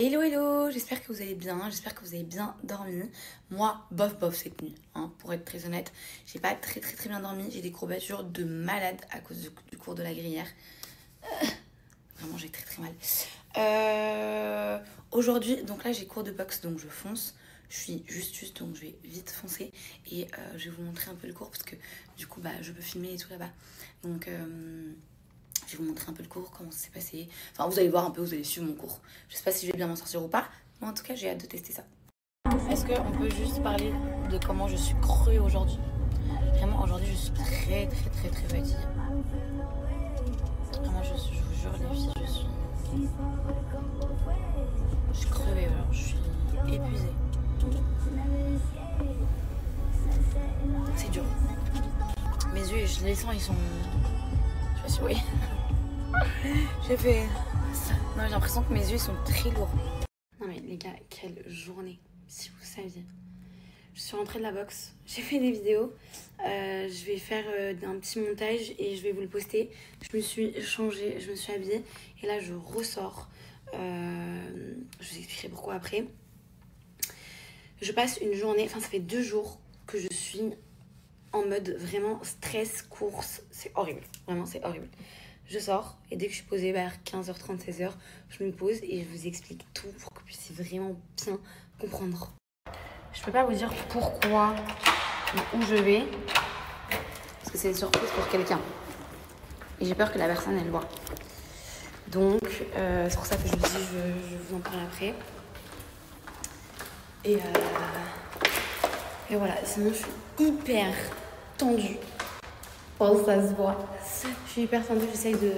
Hello hello, j'espère que vous allez bien, j'espère que vous avez bien dormi. Moi, bof cette nuit, hein, pour être très honnête. J'ai pas très bien dormi, j'ai des courbatures de malade à cause du cours de la gruyère. Vraiment j'ai très mal. Aujourd'hui, donc là j'ai cours de boxe, donc je fonce. Je suis juste, donc je vais vite foncer. Et je vais vous montrer un peu le cours parce que du coup je peux filmer et tout là-bas. Donc je vais vous montrer un peu le cours, comment ça s'est passé. Enfin, vous allez voir un peu, vous allez suivre mon cours. Je sais pas si je vais bien m'en sortir ou pas, mais en tout cas, j'ai hâte de tester ça. Est-ce qu'on peut juste parler de comment je suis crue aujourd'hui? Vraiment, aujourd'hui, je suis très fatiguée. Vraiment, je vous jure, les filles, je suis crevée, alors, je suis épuisée. C'est dur. Mes yeux, je les sens, ils sont... Je sais pas si vous voyez. J'ai fait... Non, j'ai l'impression que mes yeux sont très lourds. Non mais les gars, quelle journée, si vous saviez. Je suis rentrée de la boxe, j'ai fait des vidéos. Je vais faire un petit montage et je vais vous le poster. Je me suis changée, je me suis habillée. Et là, je ressors. Je vous expliquerai pourquoi après. Je passe une journée, enfin ça fait 2 jours que je suis en mode vraiment stress, course. C'est horrible, vraiment c'est horrible. Je sors et dès que je suis posée vers 15h30, 16h, je me pose et je vous explique tout pour que vous puissiez vraiment bien comprendre. Je peux pas vous dire pourquoi ou où je vais parce que c'est une surprise pour quelqu'un et j'ai peur que la personne elle voit. Donc c'est pour ça que je vous dis je vous en parle après. Et voilà, sinon je suis hyper tendue. Oh, ça se voit. Je suis hyper tendue, j'essaye de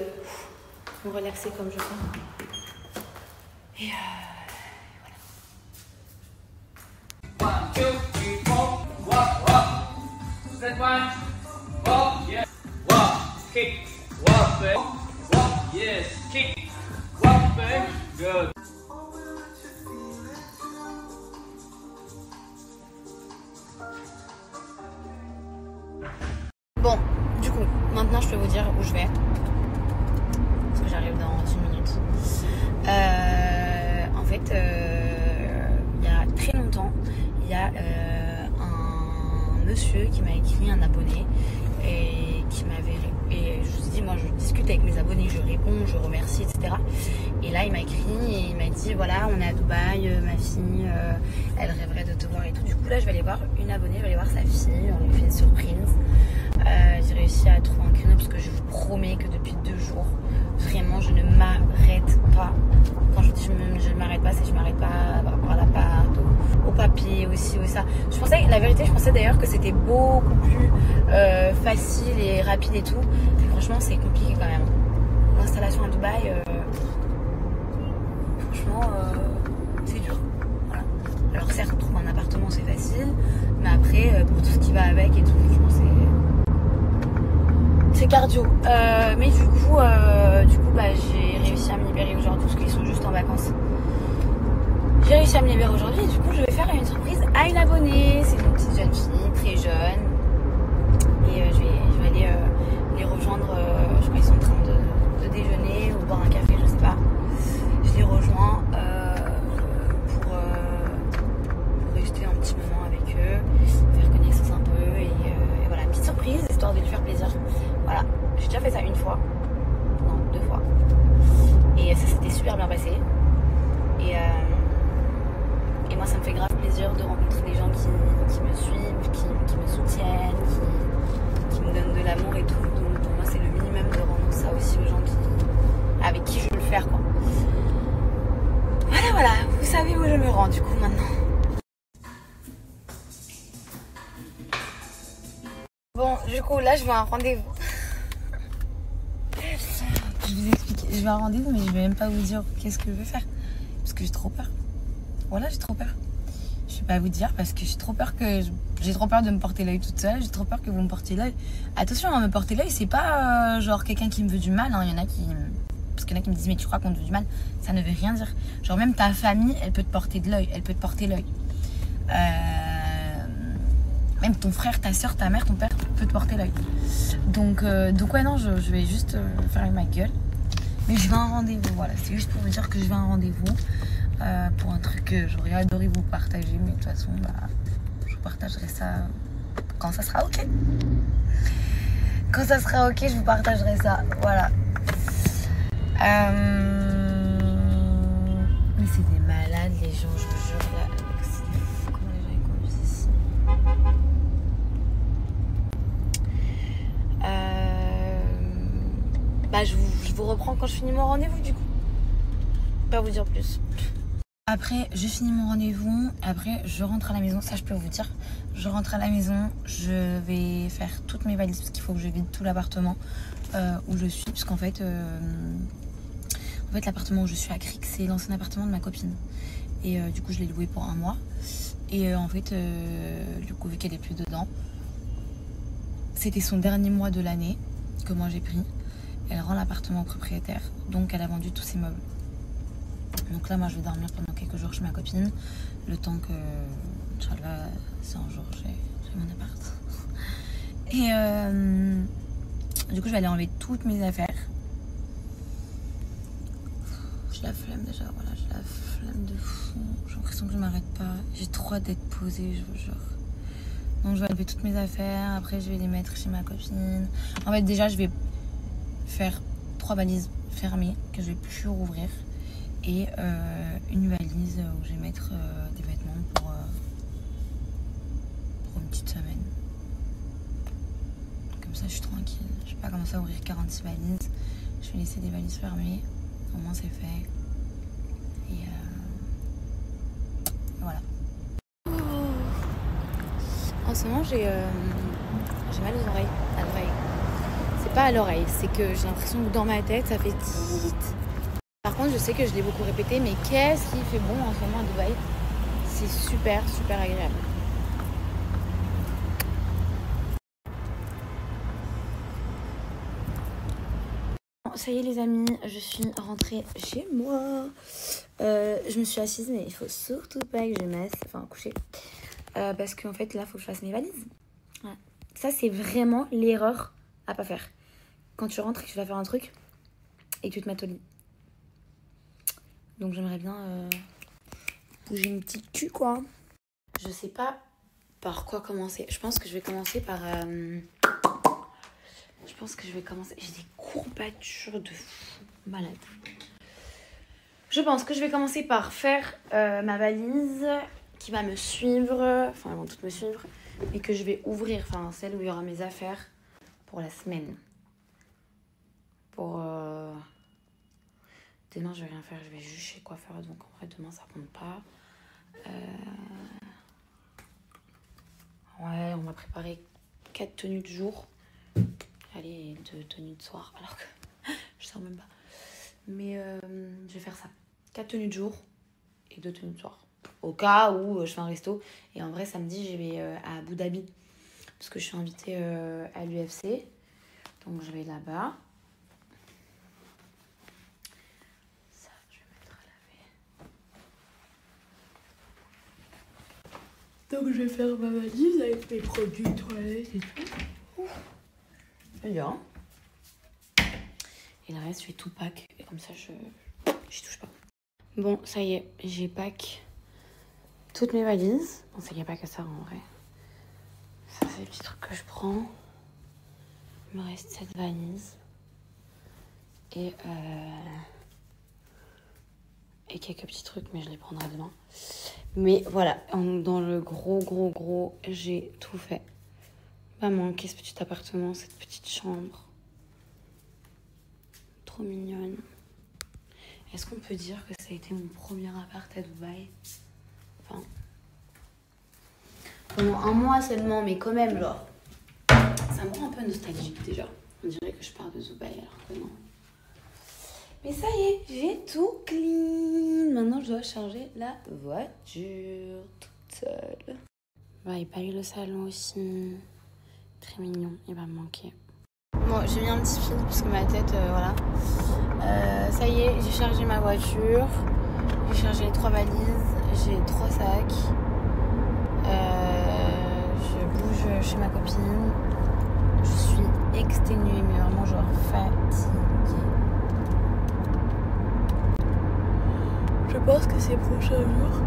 me relaxer comme je peux. Et voilà. 1, 2, 3, 4, walk, walk. Step 1, walk, yes. Walk, kick, walk, back. Walk, yes, kick, walk, back. Good. Bon, du coup, maintenant je peux vous dire où je vais. Parce que j'arrive dans 1 minute. En fait, il y a très longtemps, il y a un monsieur qui m'a écrit, un abonné, et qui m'avait... Et je vous dis, moi je discute avec mes abonnés, je réponds, je remercie, etc. Et là il m'a écrit et il m'a dit, voilà, on est à Dubaï, ma fille, elle rêverait de te voir et tout. Du coup là je vais aller voir une abonnée, je vais aller voir sa fille, on lui fait une surprise. J'ai réussi à trouver un créneau parce que je vous promets que depuis 2 jours, vraiment je ne m'arrête pas. Quand je dis je ne m'arrête pas, c'est que je ne m'arrête pas par rapport à l'appart, au papier aussi, ou ça. Je pensais, la vérité, je pensais d'ailleurs que c'était beaucoup plus facile et rapide et tout. Mais franchement, c'est compliqué quand même. L'installation à Dubaï, franchement, c'est dur. Voilà. Alors certes, trouver un appartement, c'est facile. Mais après, pour tout ce qui va avec et tout, franchement, c'est cardio. Mais du coup j'ai réussi à me libérer aujourd'hui parce qu'ils sont juste en vacances. J'ai réussi à me libérer aujourd'hui et du coup je vais faire une surprise à une abonnée. C'est une petite jeune fille, très jeune. Et je vais aller les rejoindre. Je crois qu'ils sont en train de déjeuner ou boire un café, je sais pas. Je les rejoins pour rester un petit moment avec eux, faire connaissance un peu et voilà, petite surprise histoire de lui faire plaisir. Voilà, j'ai déjà fait ça 1 fois, non 2 fois, et ça s'était super bien passé. Et moi ça me fait grave plaisir de rencontrer des gens qui me suivent, qui me soutiennent, qui me donnent de l'amour et tout. Donc pour moi c'est le minimum de rendre ça aussi aux gens avec qui je veux le faire, quoi. Voilà, vous savez où je me rends du coup maintenant. Bon, du coup là je vais à un rendez-vous. Je vais vous expliquer, je vais à un rendez-vous mais je vais même pas vous dire qu'est-ce que je vais faire. Parce que j'ai trop peur. Voilà, j'ai trop peur. Je vais pas vous dire parce que j'ai trop peur de me porter l'œil toute seule. J'ai trop peur que vous me portiez l'œil. Attention, hein, me porter l'œil, c'est pas genre quelqu'un qui me veut du mal. Hein. Il y en a qui... Parce qu'il y en a qui me disent, mais tu crois qu'on te veut du mal? Ça ne veut rien dire. Genre même ta famille, elle peut te porter de l'œil. Elle peut te porter l'œil. Même ton frère, ta soeur, ta mère, ton père peut te porter l'œil. Donc ouais, non, je vais juste faire ma gueule. Mais je vais à un rendez-vous, voilà. C'est juste pour vous dire que je vais à un rendez-vous. pour un truc que j'aurais adoré vous partager, mais de toute façon, bah, je vous partagerai ça quand ça sera ok. Quand ça sera ok, je vous partagerai ça. Voilà. Mais c'est des malades, les gens, je vous jure. Là, comment les gens ils conduisent ici? Bah, je vous reprends quand je finis mon rendez-vous, du coup. Pas vous dire plus. Après, je finis mon rendez-vous. Après, je rentre à la maison. Ça, je peux vous dire. Je rentre à la maison. Je vais faire toutes mes valises parce qu'il faut que je vide tout l'appartement où je suis. Puisqu'en fait, l'appartement où je suis à Cric, c'est l'ancien appartement de ma copine. Et du coup, je l'ai loué pour 1 mois. Et en fait, du coup, vu qu'elle est plus dedans, c'était son dernier mois de l'année que moi j'ai pris. Elle rend l'appartement au propriétaire. Donc, elle a vendu tous ses meubles. Donc là, moi, je vais dormir pendant quelques jours chez ma copine. Le temps que, Inch'Allah, c'est un jour, j'ai mon appart. Et du coup, je vais aller enlever toutes mes affaires. J'ai la flemme déjà, voilà, j'ai la flemme de fou. J'ai l'impression que je m'arrête pas. J'ai trop hâte d'être posée, je vous jure. Donc, je vais enlever toutes mes affaires. Après, je vais les mettre chez ma copine. En fait, déjà, je vais faire 3 valises fermées que je vais plus rouvrir. Et une valise où je vais mettre des vêtements pour une petite semaine. Comme ça, je suis tranquille. Je vais pas commencer à ouvrir 46 valises. Je vais laisser des valises fermées. Au moins, c'est fait. Et voilà. En ce moment, j'ai mal aux oreilles. À l'oreille. C'est pas à l'oreille, c'est que j'ai l'impression que dans ma tête, ça fait tit. Par contre, je sais que je l'ai beaucoup répété, mais qu'est-ce qui fait bon en ce moment à Dubaï? C'est super, super agréable. Ça y est les amis, je suis rentrée chez moi. Je me suis assise, mais il faut surtout pas que je coucher. Parce qu'en fait, là, il faut que je fasse mes valises. Ouais. Ça, c'est vraiment l'erreur à pas faire. Quand tu rentres et que tu vas faire un truc et que tu te mets au lit. Donc j'aimerais bien bouger une petite cul, quoi. Je sais pas par quoi commencer. Je pense que je vais commencer par... J'ai des courbatures de fou malade. Je pense que je vais commencer par faire ma valise qui va me suivre. Enfin, elles vont toutes me suivre. Et que je vais ouvrir, enfin celle où il y aura mes affaires pour la semaine. Pour... Demain, je vais rien faire, je vais juste chez le coiffeur. Donc, en vrai, demain, ça compte pas. Ouais, on m'a préparé 4 tenues de jour. Allez, 2 tenues de soir, alors que je sors même pas. Mais je vais faire ça. 4 tenues de jour et 2 tenues de soir. Au cas où je fais un resto. Et en vrai, samedi, je vais à Abu Dhabi. Parce que je suis invitée à l'UFC. Donc, je vais là-bas. Donc je vais faire ma valise avec mes produits toilettes et tout. Bien. Et le reste, je vais tout pack. Et comme ça, j'y touche pas. Bon, ça y est, j'ai pack toutes mes valises. Bon, c'est qu'il n'y a pas que ça en vrai. Ça, c'est les petits trucs que je prends. Il me reste 7 valises. Et quelques petits trucs, mais je les prendrai demain. Mais voilà, dans le gros, j'ai tout fait. M'a manqué ce petit appartement, cette petite chambre. Trop mignonne. Est-ce qu'on peut dire que ça a été mon premier appart à Dubaï? Enfin, pendant 1 mois seulement, mais quand même, genre, ça me rend un peu nostalgique déjà. On dirait que je pars de Dubaï alors que non. Mais ça y est, j'ai tout clean. Maintenant, je dois charger la voiture toute seule. Ouais, il n'y a pas eu le salon aussi. Très mignon, il va me manquer. Bon, j'ai mis un petit fil parce que ma tête, voilà. Ça y est, j'ai chargé ma voiture. J'ai chargé les 3 valises. J'ai 3 sacs. Je bouge chez ma copine. Je suis exténuée, mais vraiment genre fatiguée. Je pense que ces prochains jours,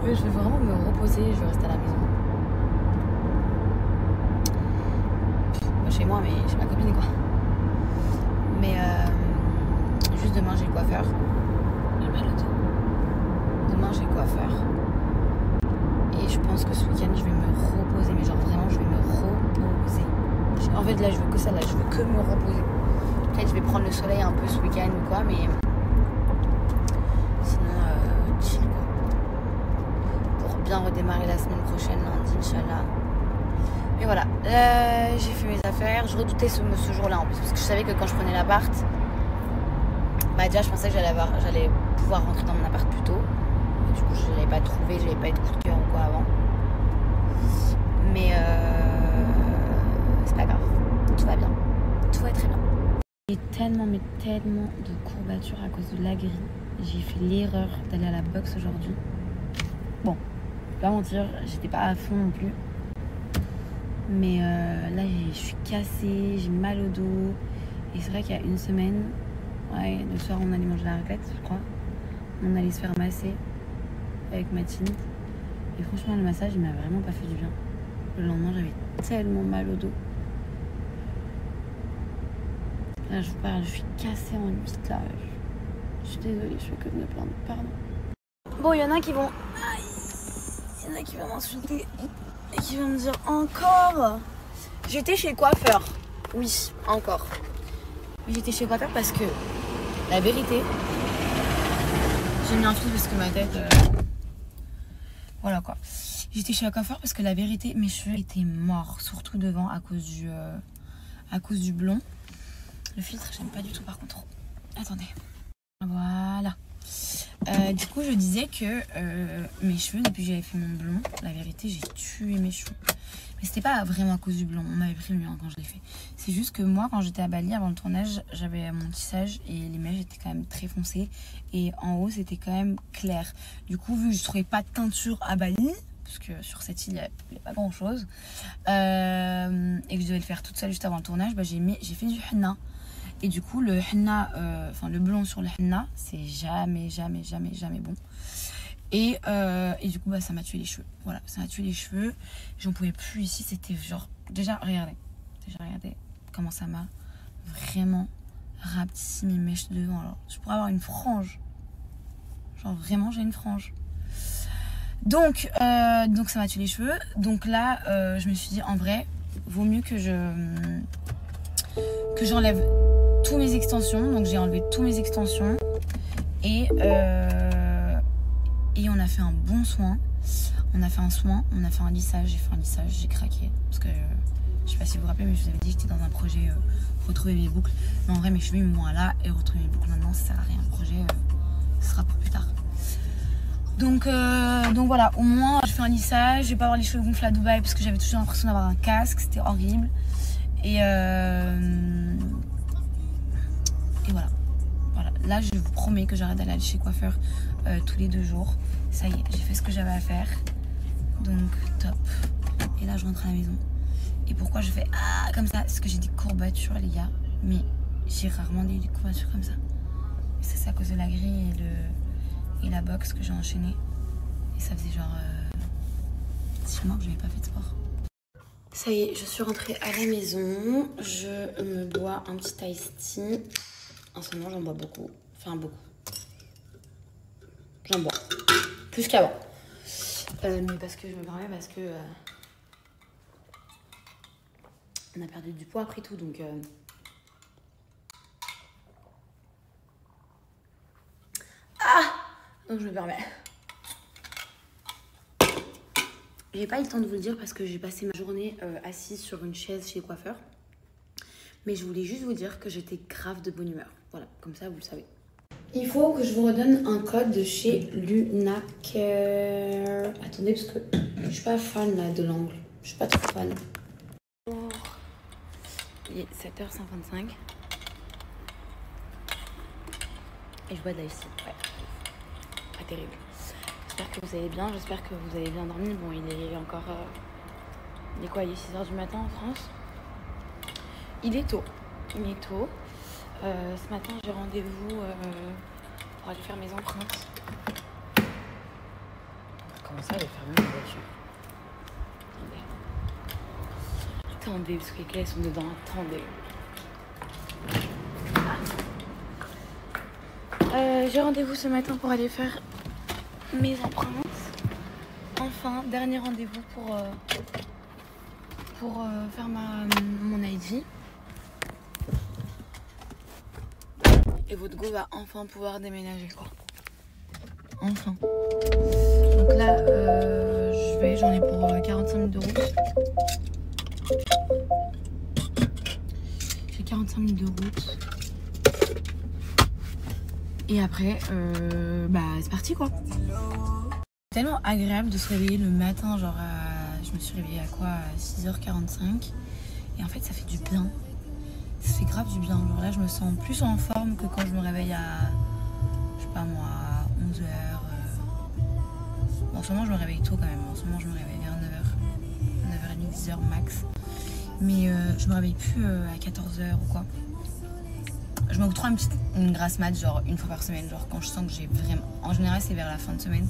je vais vraiment me reposer, je vais rester à la maison. Pas chez moi, mais chez ma copine, quoi. Mais juste demain, j'ai le coiffeur. J'ai mal au dos. Demain, j'ai le coiffeur. Et je pense que ce week-end, je vais me reposer. Mais genre, vraiment, je vais me reposer. En fait, là, je veux que ça, là. Je veux que me reposer. Peut-être je vais prendre le soleil un peu ce week-end ou quoi, mais sinon, chill, quoi. Pour bien redémarrer la semaine prochaine, lundi, Inch'Allah. Mais voilà, j'ai fait mes affaires. Je redoutais ce jour-là en plus, parce que je savais que quand je prenais l'appart, bah déjà je pensais que j'allais pouvoir rentrer dans mon appart plus tôt. Et du coup je l'avais pas trouvé, j'avais pas eu de coup de cœur ou quoi avant. Mais c'est pas grave, tout va bien, tout va très bien. J'ai tellement de courbatures à cause de la grille. J'ai fait l'erreur d'aller à la boxe aujourd'hui. Bon, je vais pas mentir, j'étais pas à fond non plus. Mais là, je suis cassée, j'ai mal au dos. Et c'est vrai qu'il y a une semaine, ouais, le soir, on allait manger la raclette, je crois. On allait se faire masser avec Mathilde. Et franchement, le massage, il m'a vraiment pas fait du bien. Le lendemain, j'avais tellement mal au dos. Là, je vous parle, je suis cassée en 8 là. Je suis désolée, je fais que de me plaindre. Pardon. Bon, il y en a qui vont... Aïe, il y en a qui vont m'insulter. Et qui vont me dire encore. J'étais chez le coiffeur. Oui, encore. Mais j'étais chez le coiffeur parce que la vérité, j'ai mis un fil parce que ma tête voilà quoi. J'étais chez le coiffeur parce que la vérité, mes cheveux étaient morts, surtout devant à cause du blond. Le filtre, j'aime pas du tout par contre. Attendez. Voilà. Du coup, je disais que mes cheveux, depuis que j'avais fait mon blond, la vérité, j'ai tué mes cheveux. Mais c'était pas vraiment à cause du blond, on m'avait prévenu quand je l'ai fait. C'est juste que moi, quand j'étais à Bali avant le tournage, j'avais mon tissage et les mèches étaient quand même très foncées. Et en haut, c'était quand même clair. Du coup, vu que je trouvais pas de teinture à Bali, parce que sur cette île, il n'y a pas grand chose, et que je devais le faire toute seule juste avant le tournage, bah, j'ai fait du henna. Et du coup, le henna, le blond sur le henna, c'est jamais bon. Et du coup, bah, ça m'a tué les cheveux. Voilà, ça m'a tué les cheveux. J'en pouvais plus ici. C'était genre... Déjà, regardez comment ça m'a vraiment rapetissé mes mèches de devant. Alors, je pourrais avoir une frange. Genre, vraiment, j'ai une frange. Donc ça m'a tué les cheveux. Donc là, je me suis dit, en vrai, vaut mieux que j'enlève tous mes extensions. Donc j'ai enlevé tous mes extensions et on a fait un bon soin. On a fait un lissage, j'ai fait un lissage, j'ai craqué parce que je sais pas si vous vous rappelez, mais je vous avais dit que j'étais dans un projet retrouver mes boucles. Mais en vrai, mes cheveux ils m'ont là et retrouver mes boucles maintenant ça sert à rien. Le projet ce sera pour plus tard. Donc voilà, au moins je fais un lissage, je vais pas avoir les cheveux gonflés à Dubaï parce que j'avais toujours l'impression d'avoir un casque, c'était horrible. Et voilà. Là, je vous promets que j'arrête d'aller chez coiffeur tous les 2 jours. Ça y est, j'ai fait ce que j'avais à faire. Donc, top. Et là, je rentre à la maison. Et pourquoi je fais comme ça? Parce que j'ai des courbatures, les gars. Mais j'ai rarement des courbatures comme ça. Et ça, c'est à cause de la grille et la boxe que j'ai enchaîné. Et ça faisait genre 6 mois que je n'avais pas fait de sport. Ça y est, je suis rentrée à la maison. Je me bois un petit iced tea. En ce moment, j'en bois beaucoup. Enfin, beaucoup. J'en bois. Plus qu'avant. Mais parce que je me permets, parce que... on a perdu du poids après tout, donc... Donc je me permets. J'ai pas eu le temps de vous le dire parce que j'ai passé ma journée assise sur une chaise chez le coiffeur. Mais je voulais juste vous dire que j'étais grave de bonne humeur. Voilà, comme ça vous le savez. Il faut que je vous redonne un code de chez Lunacare. Attendez, parce que je suis pas fan là de l'angle. Je suis pas trop fan. Il est 7h55. Et je bois de l'ice. Ouais. Pas terrible. J'espère que vous allez bien. J'espère que vous avez bien dormi. Bon, il est encore... il est quoi? Il est 6h du matin en France. Il est tôt. Ce matin, j'ai rendez-vous pour aller faire mes empreintes. Comment ça, aller faire ma voiture? Attendez, parce que les clés sont dedans. Attendez. J'ai rendez-vous ce matin pour aller faire mes empreintes. Enfin, dernier rendez-vous pour faire mon ID. Et votre go va enfin pouvoir déménager, quoi. Enfin. Donc là, j'en ai pour 45 minutes de route. J'ai 45 minutes de route. Et après, c'est parti, quoi. C'est tellement agréable de se réveiller le matin, genre je me suis réveillée à 6h45. Et en fait, ça fait du bien. Ça fait grave du bien. Genre là, je me sens plus en forme que quand je me réveille à, je sais pas moi, 11h. Bon, en ce moment, je me réveille tôt quand même. En ce moment, je me réveille vers 9h, 9h30, 10h max. Mais je me réveille plus à 14h ou quoi. Je m'octroie une grasse mat, genre une fois par semaine. Genre quand je sens que j'ai vraiment... En général, c'est vers la fin de semaine.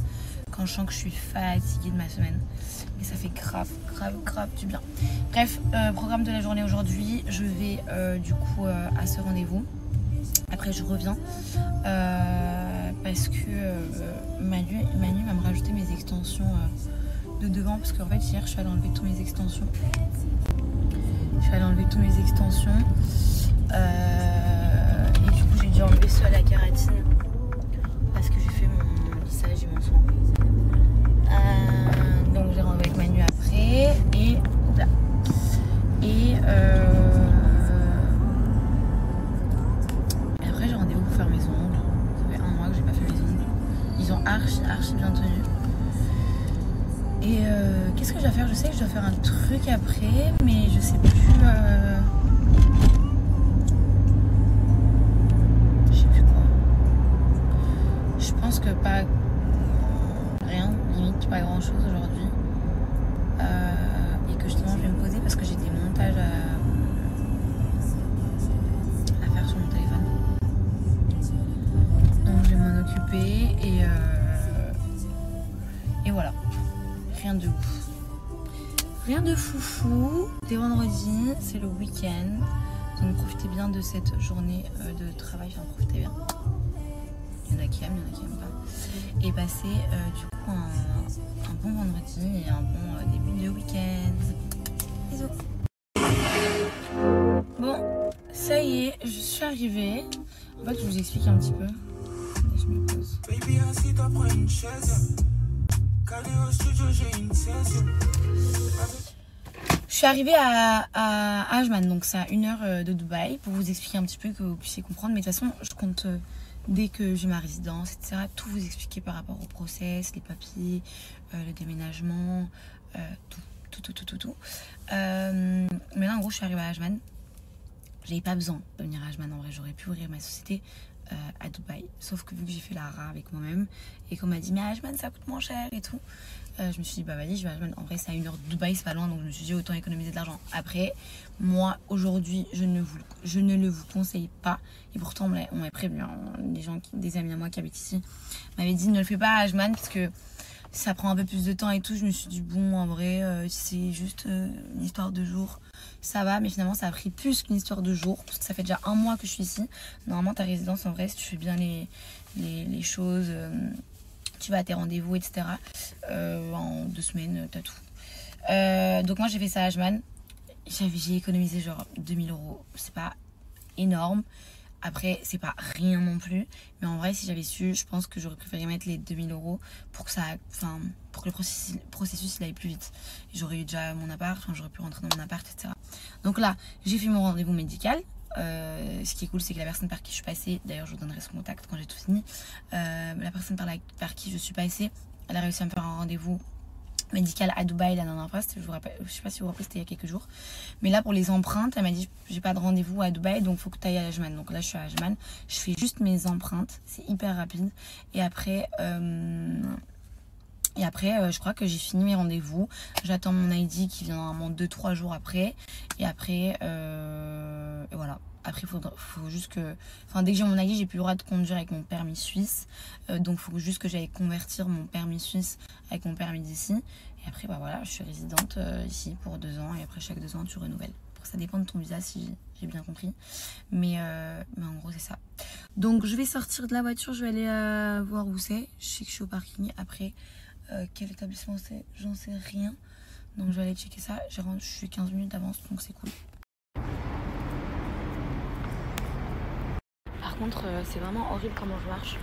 Quand je sens que je suis fatiguée de ma semaine. Et ça fait grave du bien. Bref, programme de la journée aujourd'hui. Je vais du coup à ce rendez-vous. Après je reviens parce que Manu va me rajouter mes extensions de devant. Parce qu'en fait hier je suis allée enlever tous mes extensions. Et du coup j'ai dû enlever ceux à la kératine. Parce que j'ai fait mon lissage et mon soin. Donc j'ai rendu avec Manu après et là. Et après j'ai rendez-vous pour faire mes ongles. Ça fait 1 mois que j'ai pas fait mes ongles. Ils ont archi bien tenu. Et qu'est-ce que je dois faire? Je sais que je dois faire un truc après, mais je sais plus. Je sais plus quoi. Je pense que pas. Rien, limite pas grand chose aujourd'hui. Et que justement je vais me poser parce que j'ai des montages à faire sur mon téléphone. Donc je vais m'en occuper et voilà. Rien de ouf. Rien de foufou. C'est vendredi, c'est le week-end. Donc profitez bien de cette journée de travail. Enfin, profitez bien. Il y en a qui aiment, il y en a qui n'aiment pas. Et passez du coup un bon vendredi et un bon début de week-end. Bisous. Bon, ça y est, je suis arrivée. En fait, je vous explique un petit peu. Et je me pose. Je suis arrivée à Ajman, donc c'est à 1 heure de Dubaï, pour vous expliquer un petit peu, que vous puissiez comprendre. Mais de toute façon, je compte, dès que j'ai ma résidence, etc., tout vous expliquer par rapport au process, les papiers, le déménagement, tout. Mais là, en gros, je suis arrivée à Ajman. J'avais pas besoin de venir à Ajman, en vrai, j'aurais pu ouvrir ma société à Dubaï. Sauf que vu que j'ai fait la hara avec moi-même et qu'on m'a dit mais à Ajman ça coûte moins cher et tout, je me suis dit bah vas-y, je vais à Ajman. En vrai c'est à 1 heure de Dubaï, c'est pas loin, donc je me suis dit autant économiser de l'argent. Après moi aujourd'hui je ne le vous conseille pas, et pourtant on m'avait prévenu, hein. Des amis à moi qui habitent ici m'avaient dit ne le fais pas à Ajman parce que ça prend un peu plus de temps et tout. Je me suis dit bon, en vrai c'est juste une histoire de jours, ça va. Mais finalement ça a pris plus qu'une histoire de jours, parce que ça fait déjà 1 mois que je suis ici. Normalement ta résidence, en vrai, si tu fais bien les choses, tu vas à tes rendez-vous, etc., en 2 semaines t'as tout. Donc moi j'ai fait ça à Ajman. J'ai économisé genre 2000 €. C'est pas énorme. Après, c'est pas rien non plus. Mais en vrai, si j'avais su, je pense que j'aurais préféré mettre les 2000 € pour que le processus il aille plus vite. J'aurais eu déjà mon appart, j'aurais pu rentrer dans mon appart, etc. Donc là, j'ai fait mon rendez-vous médical. Ce qui est cool, c'est que la personne par qui je suis passée, d'ailleurs je vous donnerai son contact quand j'ai tout fini, la personne par qui je suis passée, elle a réussi à me faire un rendez-vous médicale à Dubaï la dernière fois. Je sais pas si vous vous rappelez, c'était il y a quelques jours. Mais là pour les empreintes, elle m'a dit j'ai pas de rendez-vous à Dubaï, donc faut que tu ailles à Ajman. Donc là je suis à Ajman, je fais juste mes empreintes, c'est hyper rapide. Et après Et après, je crois que j'ai fini mes rendez-vous. J'attends mon ID qui vient normalement 2-3 jours après. Et après, voilà. Après, faut juste que... Enfin, dès que j'ai mon ID, j'ai plus le droit de conduire avec mon permis suisse. Donc, il faut juste que j'aille convertir mon permis suisse avec mon permis d'ici. Et après, bah voilà, je suis résidente ici pour 2 ans. Et après, chaque 2 ans, tu renouvelles. Ça dépend de ton visa, si j'ai bien compris. Mais en gros, c'est ça. Donc, je vais sortir de la voiture. Je vais aller voir où c'est. Je sais que je suis au parking. Après... quel établissement c'est, j'en sais rien, donc je vais aller checker ça. Je suis 15 minutes d'avance, donc c'est cool. Par contre, c'est vraiment horrible comment je marche.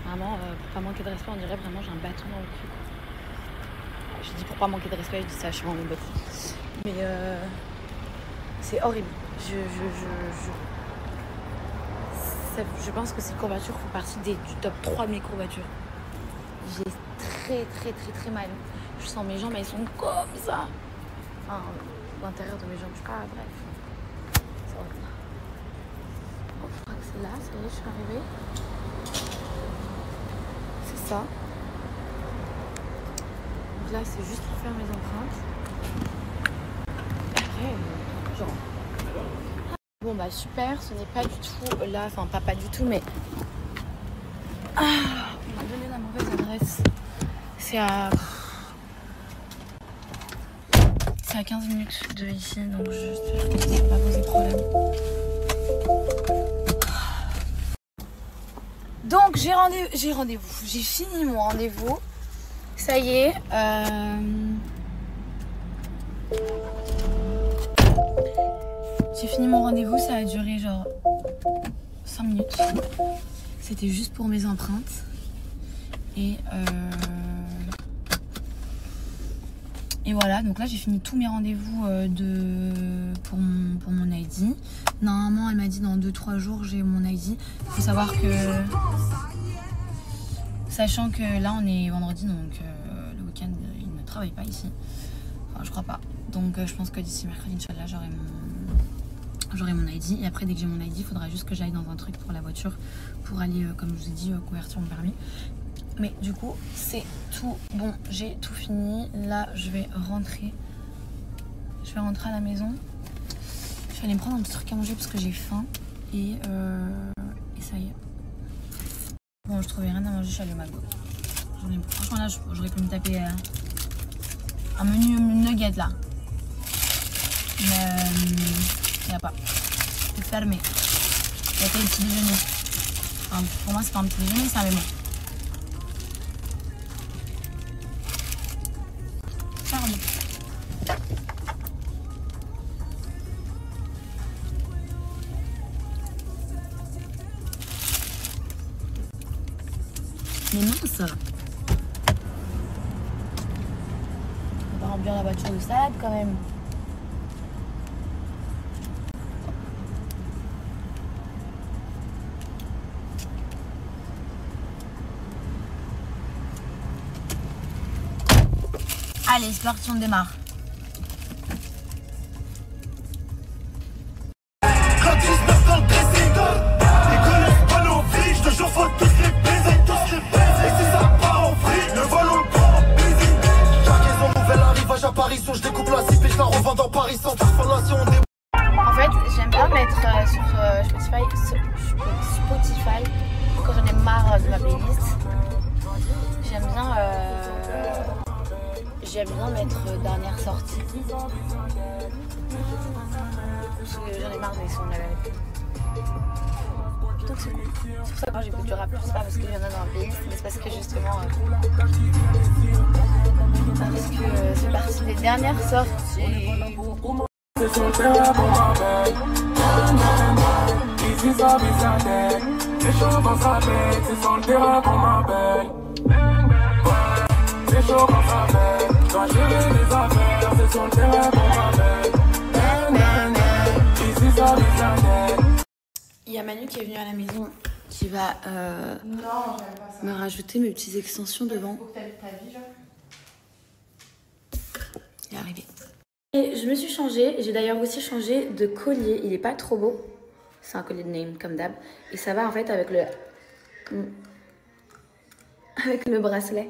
Vraiment, pour pas manquer de respect, on dirait vraiment j'ai un bâton dans le cul. Je dis pour pas manquer de respect, je dis ça, je suis vraiment bête. Mais c'est horrible. Je pense que ces courbatures font partie du top 3 de mes courbatures. J'ai très mal. Je sens mes jambes, elles sont comme ça. Enfin, l'intérieur de mes jambes, je sais pas, bref. C'est horrible. Bon, je crois que c'est là, ça y est, je suis arrivée. C'est ça. Donc là, c'est juste pour faire mes empreintes. Après, je rentre. Bon bah super, ce n'est pas du tout là, enfin pas du tout, mais... on m'a donné la mauvaise adresse. C'est à 15 minutes de ici, donc j'espère que ça ne va pas poser problème. Donc j'ai rendez-vous, j'ai fini mon rendez-vous. Ça y est. J'ai fini mon rendez-vous, ça a duré genre 5 minutes. C'était juste pour mes empreintes. Et voilà, donc là j'ai fini tous mes rendez-vous pour mon ID. Normalement elle m'a dit dans 2-3 jours j'ai mon ID. Il faut savoir que, sachant que là on est vendredi, donc le week-end ils ne travaillent pas ici. Enfin je crois pas. Donc je pense que d'ici mercredi, Inch'Allah, j'aurai mon ID. Et après dès que j'ai mon ID, il faudra juste que j'aille dans un truc pour la voiture pour aller, comme je vous ai dit, convertir mon permis. Mais du coup, c'est tout bon. J'ai tout fini. Là, je vais rentrer. Je vais rentrer à la maison. Je vais aller me prendre un petit truc à manger parce que j'ai faim. Et ça y est. Bon, je trouvais rien à manger. Je suis allée au McDo. Franchement, là, j'aurais pu me taper un menu nugget là. Mais il n'y a pas. C'est fermé. Il y a pas le petit déjeuner. Enfin, pour moi, c'est pas un petit déjeuner, ça, mais bon. Mais mince! On va remplir la voiture de salade quand même. Allez, c'est parti, on démarre. Je découpe la cible et je la revends dans Paris sans transformation. En fait, j'aime bien mettre sur Spotify quand j'en ai marre de ma playlist. J'aime bien mettre dernière sortie. Parce que j'en ai marre des sons de la vérité. Donc c'est cool. C'est pour ça que quand j'écoute du rap, c'est pas parce qu'il y en a dans la playlist, mais c'est parce que justement parce que c'est partie des dernières sorties. C'est son terrain pour ma belle. Ici ça vise la tête. C'est chaud dans sa tête. C'est son terrain pour ma belle. C'est chaud dans sa tête. Dois gérer les affaires. C'est son terrain pour ma belle. Ici ça vise la tête. Il y a Manu qui est venu à la maison qui va me rajouter mes petites extensions devant. Il est arrivé. Et je me suis changée. J'ai d'ailleurs aussi changé de collier. Il est pas trop beau. C'est un collier de name comme d'hab. Et ça va en fait avec le bracelet.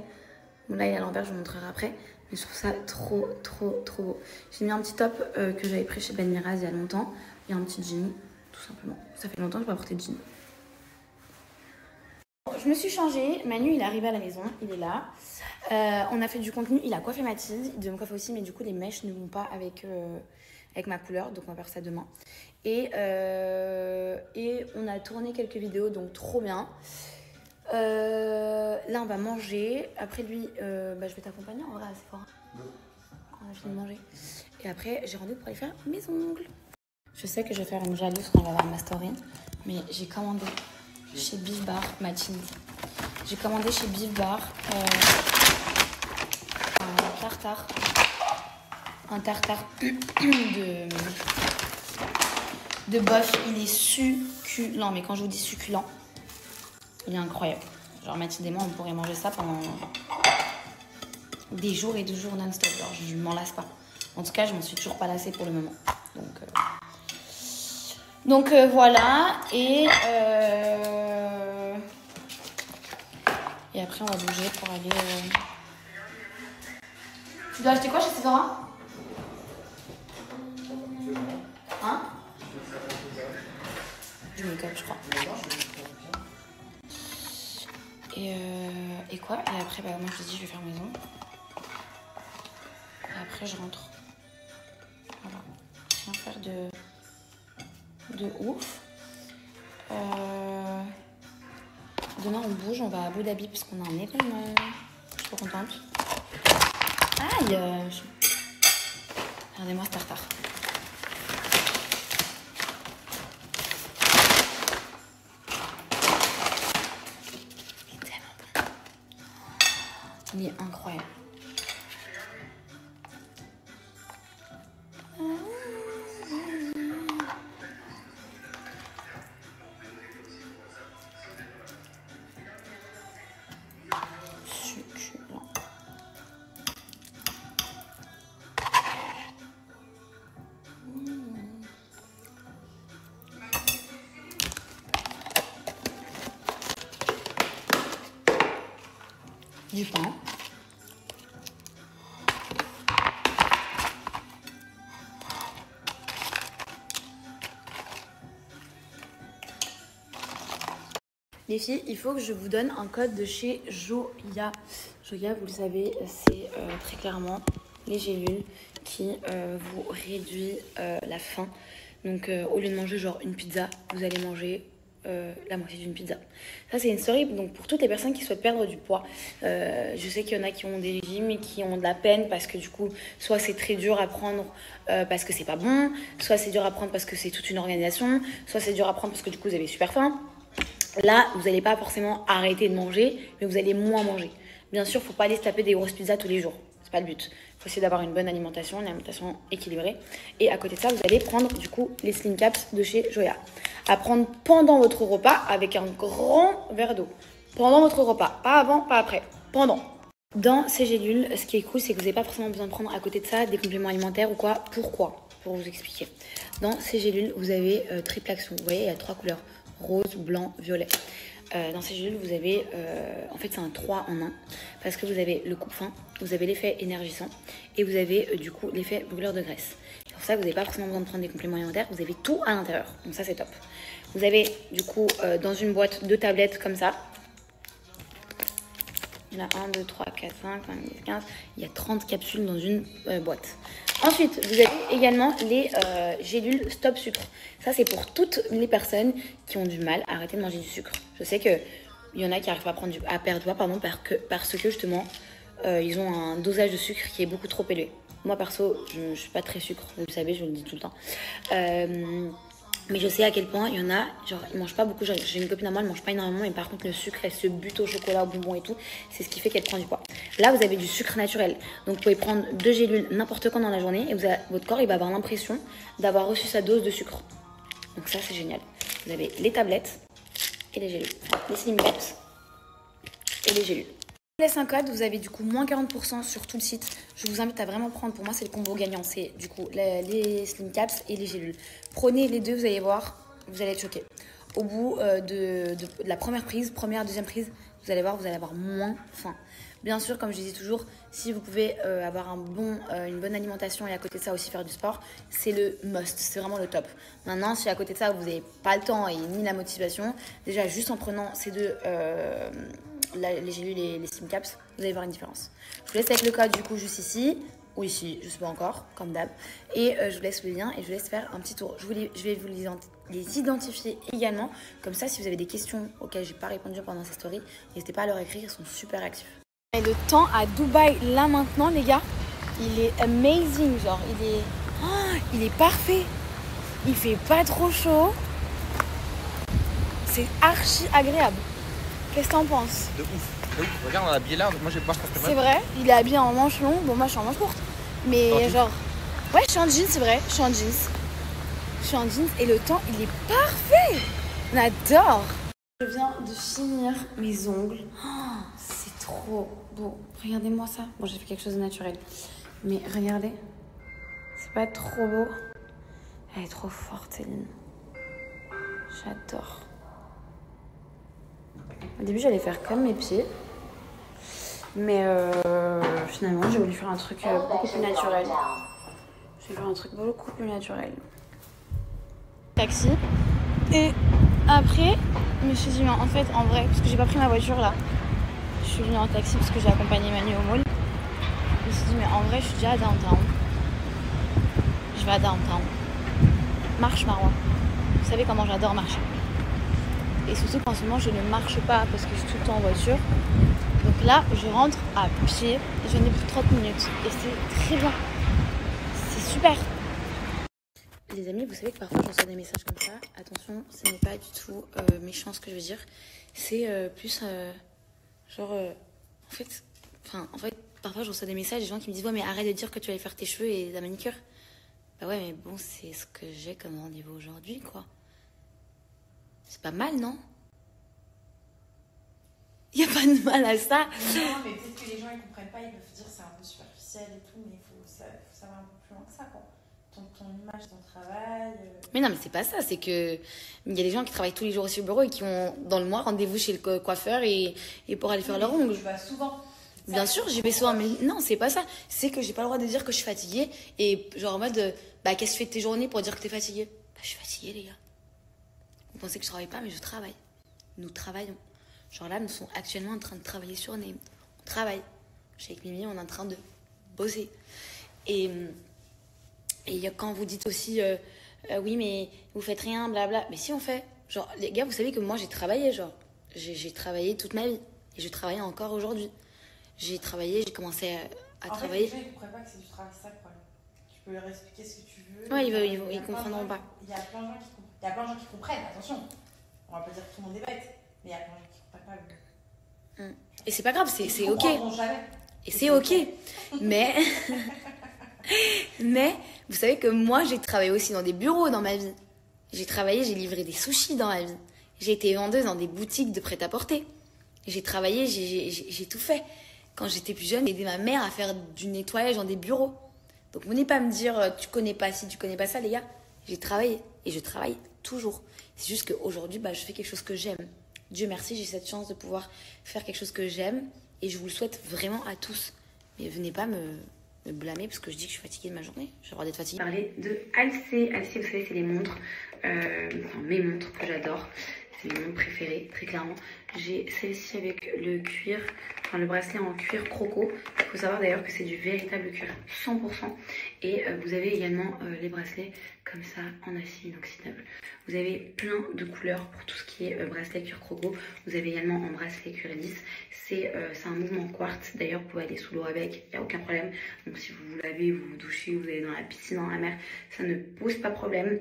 Bon, là, il est à l'envers, je vous montrerai après. Mais je trouve ça trop beau. J'ai mis un petit top que j'avais pris chez Ben Miraz il y a longtemps. Et un petit jean, tout simplement. Ça fait longtemps que je n'ai pas porté de jean. Je me suis changée. Manu, il est arrivé à la maison. Il est là. On a fait du contenu. Il a coiffé Mathilde. Il devait me coiffer aussi. Mais du coup, les mèches ne vont pas avec ma couleur. Donc, on va faire ça demain. Et on a tourné quelques vidéos. Donc, trop bien. Là, on va manger. Après, lui, je vais t'accompagner en vrai à Sephora. Quand on a fini de manger. Et après, j'ai rendez-vous pour aller faire mes ongles. Je sais que je vais faire une jalouse quand on va voir ma story. Mais j'ai commandé chez Beef Bar, Mathilde. J'ai commandé chez Beef Bar un tartare. Un tartare de bœuf. Il est succulent. Mais quand je vous dis succulent, il est incroyable. Genre Mathilde et moi, on pourrait manger ça pendant des jours et des jours non-stop. Genre je m'en lasse pas. En tout cas, je m'en suis toujours pas lassée pour le moment. Donc voilà. Et après, on va bouger pour aller... Tu dois acheter quoi chez Sephora? Hein? Du make-up, je crois. Et quoi? Et après, moi je te dis, je vais faire maison. Et après, je rentre. Voilà. Rien faire de ouf. Demain, on bouge. On va à Abu Dhabi parce qu'on a un événement. Je suis trop contente. Aïe! Regardez-moi ce tartare. Il est incroyable. Succulent. Du pain. Les filles, il faut que je vous donne un code de chez Joya. Joya, vous le savez, c'est très clairement les gélules qui vous réduit la faim. Donc au lieu de manger genre une pizza, vous allez manger la moitié d'une pizza. Ça, c'est une story donc pour toutes les personnes qui souhaitent perdre du poids. Je sais qu'il y en a qui ont des régimes et qui ont de la peine parce que du coup, soit c'est très dur à prendre parce que c'est pas bon, soit c'est dur à prendre parce que c'est toute une organisation, soit c'est dur à prendre parce que du coup, vous avez super faim. Là, vous n'allez pas forcément arrêter de manger, mais vous allez moins manger. Bien sûr, il ne faut pas aller se taper des grosses pizzas tous les jours. C'est pas le but. Il faut essayer d'avoir une bonne alimentation, une alimentation équilibrée. Et à côté de ça, vous allez prendre du coup les Slim Caps de chez Joya. À prendre pendant votre repas avec un grand verre d'eau. Pendant votre repas. Pas avant, pas après. Pendant. Dans ces gélules, ce qui est cool, c'est que vous n'avez pas forcément besoin de prendre à côté de ça des compléments alimentaires ou quoi. Pourquoi? Pour vous expliquer. Dans ces gélules, vous avez triple action. Vous voyez, il y a 3 couleurs. Rose, blanc, violet. Dans ces gélules, vous avez, en fait, c'est un 3 en 1 parce que vous avez le coupe-faim, vous avez l'effet énergisant et vous avez du coup l'effet brûleur de graisse. C'est pour ça que vous n'avez pas forcément besoin de prendre des compléments alimentaires, vous avez tout à l'intérieur. Donc ça, c'est top. Vous avez du coup dans une boîte 2 tablettes comme ça. Il y en a 1, 2, 3, 4, 5, 5, 10, 15. Il y a 30 capsules dans une boîte. Ensuite, vous avez également les gélules stop sucre. Ça, c'est pour toutes les personnes qui ont du mal à arrêter de manger du sucre. Je sais qu'il y en a qui n'arrivent pas à perdre du poids parce que justement, ils ont un dosage de sucre qui est beaucoup trop élevé. Moi, perso, je ne suis pas très sucre, vous le savez, je le dis tout le temps. Mais je sais à quel point il y en a, genre, ils mangent pas beaucoup. J'ai une copine à moi, elle mange pas énormément, mais par contre, le sucre, elle se bute au chocolat, au bonbon et tout. C'est ce qui fait qu'elle prend du poids. Là, vous avez du sucre naturel. Donc, vous pouvez prendre 2 gélules n'importe quand dans la journée et votre corps, il va avoir l'impression d'avoir reçu sa dose de sucre. Donc, ça, c'est génial. Vous avez les tablettes et les gélules. Enfin, les Slim Caps et les gélules. Je vous laisse un code, vous avez du coup moins 40% sur tout le site. Je vous invite à vraiment prendre, pour moi c'est le combo gagnant, c'est du coup les Slim Caps et les gélules. Prenez les deux, vous allez voir, vous allez être choqués. Au bout de la première prise, première, deuxième prise, vous allez voir, vous allez avoir moins faim. Bien sûr, comme je dis toujours, si vous pouvez avoir une bonne alimentation et à côté de ça aussi faire du sport, c'est le must, c'est vraiment le top. Maintenant, si à côté de ça, vous n'avez pas le temps et ni la motivation, déjà juste en prenant ces deux, les gélules et les Slim Caps, vous allez voir une différence. Je vous laisse avec le code du coup juste ici, ou ici, je ne sais pas encore, comme d'hab. Et je vous laisse le lien et je vous laisse faire un petit tour. Je vais vous les identifier également. Comme ça, si vous avez des questions auxquelles je n'ai pas répondu pendant ces stories, n'hésitez pas à leur écrire, ils sont super actifs. Et le temps à Dubaï, là maintenant les gars, il est amazing, genre il est parfait. Il fait pas trop chaud. C'est archi agréable. Qu'est-ce que t'en penses? De ouf. Regarde, on a habillé là, moi j'ai pas fait. C'est vrai, il est habillé en manches longues, bon moi je suis en manches courtes. Mais genre, ouais je suis en jeans, c'est vrai, je suis en jeans. Et le temps il est parfait. On adore. Je viens de finir mes ongles. Oh, c'est trop beau. Regardez-moi ça. Bon, j'ai fait quelque chose de naturel. Mais regardez. C'est pas trop beau. Elle est trop forte, Céline. J'adore. Au début, j'allais faire comme mes pieds. Mais finalement, j'ai voulu faire un truc beaucoup plus naturel. J'ai fait un truc beaucoup plus naturel. Taxi. Et après, je me suis dit, mais en fait, en vrai, parce que j'ai pas pris ma voiture là. Je suis venue en taxi parce que j'ai accompagné Manu au mall. Je me suis dit, mais en vrai, je suis déjà à downtown. Je vais à downtown. Marche Marwa. Vous savez comment j'adore marcher. Et surtout qu'en ce moment, je ne marche pas parce que je suis tout le temps en voiture. Donc là, je rentre à pied. Je n'ai plus 30 minutes. Et c'est très bien. C'est super. Les amis, vous savez que parfois je reçois des messages comme ça. Attention, ce n'est pas du tout méchant ce que je veux dire. C'est plus genre... en fait, parfois je reçois des messages des gens qui me disent « Ouais, mais arrête de dire que tu vas aller faire tes cheveux et la manicure. » Bah ouais, mais bon, c'est ce que j'ai comme rendez-vous aujourd'hui, quoi. C'est pas mal, non? Il n'y a pas de mal à ça. Non, mais peut-être que les gens ils comprennent pas, ils peuvent dire c'est un peu superficiel et tout, mais il faut savoir un peu plus loin que ça, quoi. Ton image, ton travail. Mais non, mais c'est pas ça, c'est que il y a des gens qui travaillent tous les jours aussi au bureau et qui ont dans le mois rendez-vous chez le coiffeur et pour aller faire leurs ongles. Tu vas souvent. Bien sûr, j'y vais souvent, mais non, c'est pas ça. C'est que j'ai pas le droit de dire que je suis fatiguée et genre en mode, bah qu'est-ce que tu fais de tes journées pour dire que t'es fatiguée? Bah je suis fatiguée, les gars. Vous pensez que je travaille pas, mais je travaille. Nous travaillons. Genre là, nous sommes actuellement en train de travailler sur Name. On travaille. Je suis avec Mimi, on est en train de bosser. Et quand vous dites aussi, oui, mais vous faites rien, blabla. Mais si on fait. Genre, les gars, vous savez que moi, j'ai travaillé, genre. J'ai travaillé toute ma vie. Et je travaille encore aujourd'hui. J'ai travaillé, j'ai commencé à travailler. En fait, les gens, ils comprennent pas que c'est du travail, c'est ça le problème. Tu peux leur expliquer ce que tu veux. Ouais, ils comprendront pas. Il y a plein de gens qui comprennent, attention. On va pas dire que tout le monde est bête, mais il y a plein de gens qui comprennent pas. Et c'est pas grave, c'est ok. Jamais. Et c'est ok. Mais vous savez que moi, j'ai travaillé aussi dans des bureaux dans ma vie. J'ai travaillé, j'ai livré des sushis dans ma vie. J'ai été vendeuse dans des boutiques de prêt-à-porter. J'ai travaillé, j'ai tout fait. Quand j'étais plus jeune, j'ai aidé ma mère à faire du nettoyage dans des bureaux. Donc venez pas me dire tu connais pas ci, tu connais pas ça, les gars. J'ai travaillé et je travaille toujours. C'est juste qu'aujourd'hui, bah, je fais quelque chose que j'aime. Dieu merci, j'ai cette chance de pouvoir faire quelque chose que j'aime et je vous le souhaite vraiment à tous. Mais venez pas me blâmer parce que je dis que je suis fatiguée de ma journée. J'ai le droit d'être fatiguée. Parler de Halsey. Halsey, vous savez, c'est les montres, mes montres que j'adore. C'est mes montres préférées, très clairement. J'ai celle-ci avec le cuir, enfin le bracelet en cuir croco. Il faut savoir d'ailleurs que c'est du véritable cuir 100%. Et vous avez également les bracelets comme ça en acier inoxydable. Vous avez plein de couleurs pour tout ce qui est bracelet cuir croco. Vous avez également en bracelet cuir lisse. C'est un mouvement quartz. D'ailleurs, vous pouvez aller sous l'eau avec, il n'y a aucun problème. Donc si vous vous lavez, vous vous douchez, vous allez dans la piscine, dans la mer, ça ne pose pas problème.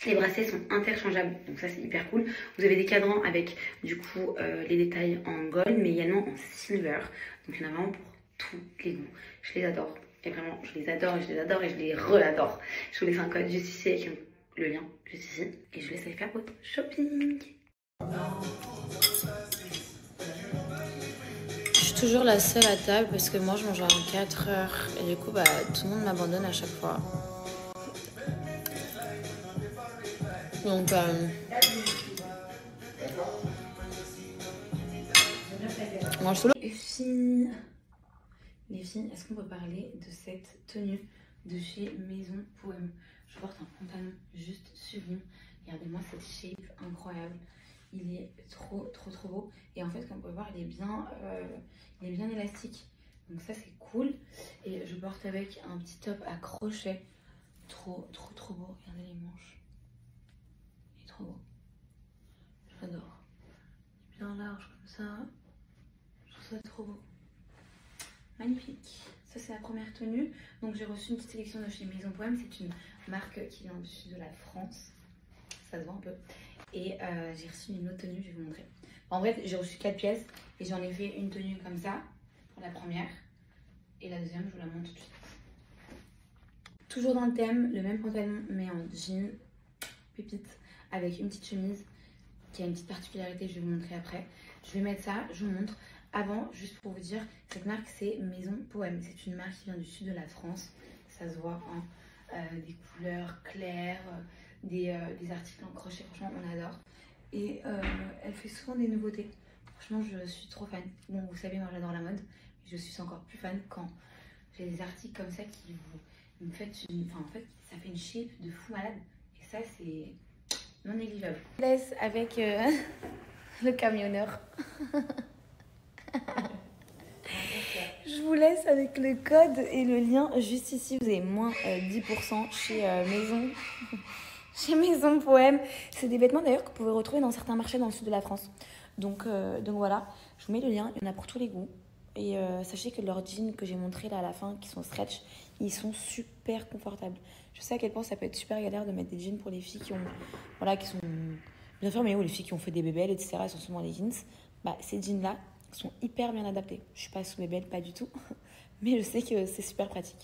Les bracelets sont interchangeables, donc ça c'est hyper cool. Vous avez des cadrans avec du coup les détails en gold, mais également en silver. Donc il y en a vraiment pour tous les goûts. Je les adore. Et vraiment, je les adore et je les adore et je les re-adore. Je vous laisse un code juste ici avec le lien juste ici. Et je vous laisse aller faire votre shopping. Je suis toujours la seule à table parce que moi je mange en 4 heures. Et du coup, bah, tout le monde m'abandonne à chaque fois. Donc, mange solo. Les filles, est-ce qu'on peut parler de cette tenue de chez Maison Poème? Je porte un pantalon juste sublime. Regardez-moi cette shape incroyable. Il est trop beau. Et en fait, comme vous pouvez voir, il est bien élastique. Donc ça, c'est cool. Et je porte avec un petit top à crochet. Trop beau. Regardez les manches. Il est trop beau. J'adore. Il est bien large comme ça. Je trouve ça trop beau. Magnifique. Ça, c'est la première tenue. Donc j'ai reçu une petite sélection de chez Maison Poème. C'est une marque qui vient du sud de la France. Ça se voit un peu. Et j'ai reçu une autre tenue, je vais vous montrer. En vrai, j'ai reçu 4 pièces et j'en ai fait une tenue comme ça pour la première. Et la deuxième, je vous la montre tout de suite. Toujours dans le thème, le même pantalon mais en jean pépite avec une petite chemise qui a une petite particularité, je vais vous montrer après. Je vais mettre ça, je vous montre. Avant, juste pour vous dire, cette marque c'est Maison Poème. C'est une marque qui vient du sud de la France. Ça se voit en des couleurs claires, des articles en crochet, franchement on adore. Et elle fait souvent des nouveautés. Franchement je suis trop fan. Bon vous savez moi j'adore la mode, mais je suis encore plus fan quand j'ai des articles comme ça qui me faites en fait ça fait une shape de fou malade. Et ça c'est non négligeable. Je vous laisse avec le camionneur. Je vous laisse avec le code et le lien juste ici. Vous avez moins 10% chez Maison Poème. C'est des vêtements d'ailleurs que vous pouvez retrouver dans certains marchés dans le sud de la France. Donc voilà, je vous mets le lien. Il y en a pour tous les goûts. Et sachez que leurs jeans que j'ai montré là à la fin, qui sont stretch, ils sont super confortables. Je sais à quel point ça peut être super galère de mettre des jeans pour les filles qui sont bien fermées ou les filles qui ont fait des bébelles, etc. Elles sont souvent les jeans. Bah, ces jeans-là sont hyper bien adaptés. Je suis pas sous bébelle, pas du tout. Mais je sais que c'est super pratique.